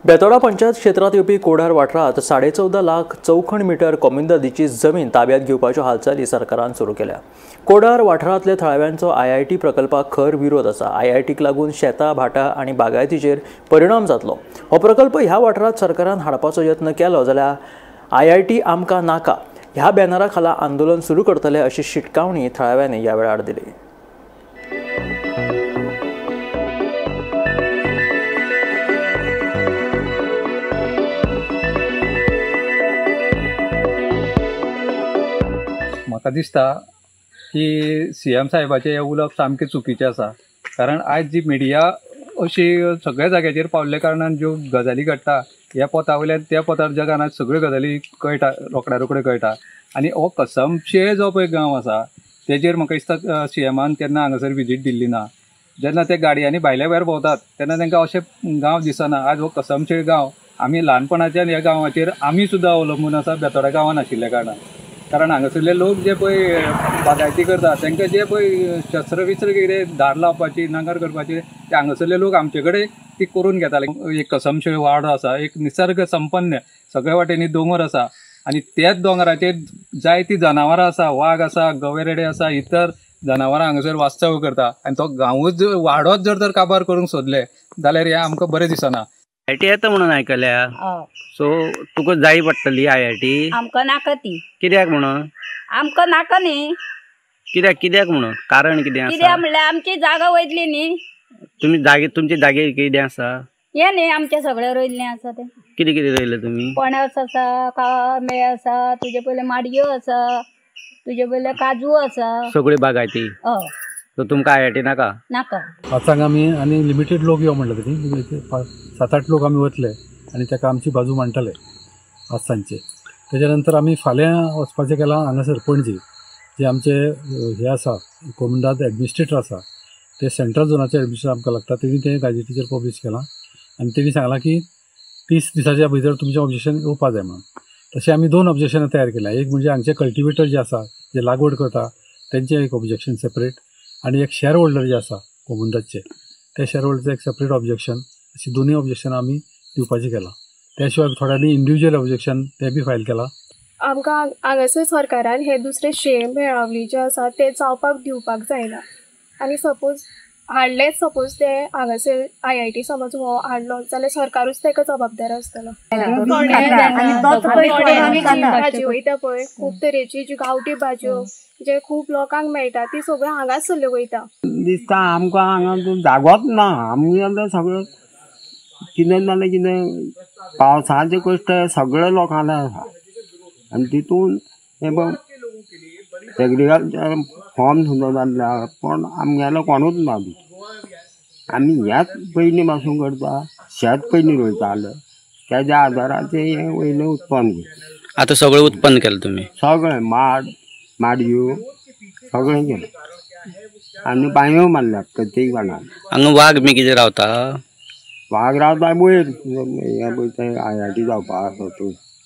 बेतोडा पंचायत क्षेत्रात येवपी कोडार वाठारात 14.5 लाख चौखण मीटर कोमिंददीची जमीन ताब्यात घेवपाच्यो हालचाली सरकारान सुरू केल्या। कोडार वाठारांतल्या थळाव्यांचो IIT प्रकल्पाक खर विरोध आसा। IITक लागून शेतां, भाटां आनी बागायतीचेर परिणाम जातलो। हो प्रकल्प ह्या वाठारांत सरकारान हाडपाचो यत्न केलो जाल्यार IIT आमकां नाका ह्या बॅनरा खाला आंदोलन सुरू करतले अशी शिटकावणी थळाव्यांनी ह्या वेळार दिली। म्हाका दिसता की CM साहेबाचे हे उलोवप सामकें चुकीचें आसा। कारण आयज जी मिडिया अशी सगळ्या जाग्याचेर पावल्ल्या कारणान ज्यो गजाली घडटा ह्या पोता वयल्यान त्या पोतार जगान आज सगळ्यो गजाली कळटा, रोखड्या कळटा। आनी हो कसमशें जो पळय गांव आसा तेजेर म्हाका दिसता CMान केन्ना हांगासर विजीट दिल्ली ना। जेन्ना ते गाडयांनी भायल्या भायर भोंवतात तेन्ना तांकां अशें गांव दिसना। आज हो कसमशें गांव आमी ल्हानपणाच्यान ह्या गांवाचेर आमी सुद्दां अवलंबून आसा बेतोडा गांवान आशिल्ल्या कारणान। कारण हांगासरले लोक जे पळय बागायती करता तांकां जे पळय शस्त्र विस्त्र कितें धार लावपाची नांगर करपाची ते हांगासरले लोक आमचे कडेन ती करून घेताले। एक कसमशें वाडो आसा, एक निसर्ग संपन्न सगळ्या वाटेनी दोंगर आसा आनी त्याच दोंगराचेर जायतीं जनावरां आसा, वाघ आसा, गवेरेडे आसा, इतर जनावरां हांगासर वास्तव्य करता। आनी तो गांवूच वाडोच जर तर काबार करूंक सोदले जाल्यार हें आमकां बरें दिसना। IIT येता म्हणून आयकल्या। सो तुका जाय पडटली IIT? आमकां नाका ती। कित्याक म्हणून? आमकां नाका न्ही। कित्याक म्हणून? कारण कितें आसा? कित्याक म्हणल्यार आमची जागा वयतली न्ही। तुमची जागे कितें आसा? हे न्ही आमचे सगळे रोयल्लें आसा तें। कितें रोयलें तुमी? पणस आसा, कामे आसा, तुजे पयले माडयो आसा, तुजे पयले काजू आसा, सगळी बागायती। सो तुमकां IIT नाका? नाका। आतां आनी लिमिटेड लोक यो म्हणले तरी 7-8 लोक आमी वतले आनी ताका आमची बाजू मांडटले आज सांजचे। तेच्या नंतर आमी फाल्यां वचपाचें केलां हांगासर पणजी जे आमचे हे आसा कोमिंदाद एडमिनिस्ट्रेटर आसा ते सेंट्रल झोनाचे एडमिनिस्ट्रेटर आमकां लागता तेणी तें गाजेटीचेर पब्लीश केलां आनी तेणी सांगलां की 30 दिसाच्या भितर तुमचें ऑब्जेक्शन येवपा जाय म्हणून। तशें आमी 2 ऑब्जेक्शनां तयार केल्या। एक म्हणजे हांगचे कल्टिवेटर जे आसा जे लागवड करता तेंचें एक ऑब्जेक्शन सेपरेट आनी एक शेअर होल्डर जे आसा कोमिंदादचे त्या शेअर होल्डरचें एक सेपरेट ऑब्जेक्शन अशी दोन्ही ऑब्जेक्शनां आमी दिवपाचीं केलां। त्या शिवाय थोड्यांनी इंडिव्हिज्युअल ऑब्जेक्शन ते बी फायल केलां। आमकां हांगासर सरकारान हे दुसरे मेळावली जे आसा ते जावपाक दिवपाक जायना। आनी सपोज हाडलेच सपोज ते हांगासर IIT समज हो हाडलो जाल्यार सरकारूच ताका जबाबदार आसतलो। भाजी वयता पळय खूब तरेची जी गांवठी भाजयो जे खूब लोकांक मेळटा ती सगळ्यो हांगाच चल्ल्यो वयता। दिसता आमकां हांगा जागोच ना। आमी आतां सगळें कितें जालें कितें पावसाचे कश्ट सगळे लोकांले आसा आनी तितून हे पळय एग्रिकल्चर फॉर्म सुद्दां जाल्ले पण आमगेलो कोणूच ना। आमी ह्याच पयलीं पासून करता, शेत पयलीं रोयताले तेज्या आदाराचें हें वयलें उत्पन्न घेता। आतां सगळें उत्पन्न केलें तुमी? सगळें माडयो सगळें केलें आनी बांयो मारल्यात प्रत्येक जाणांक। हांगा वाघ बी कितें रावता? वाघ रावता वयर हे पळय ते IIT जावपा आसा थंय।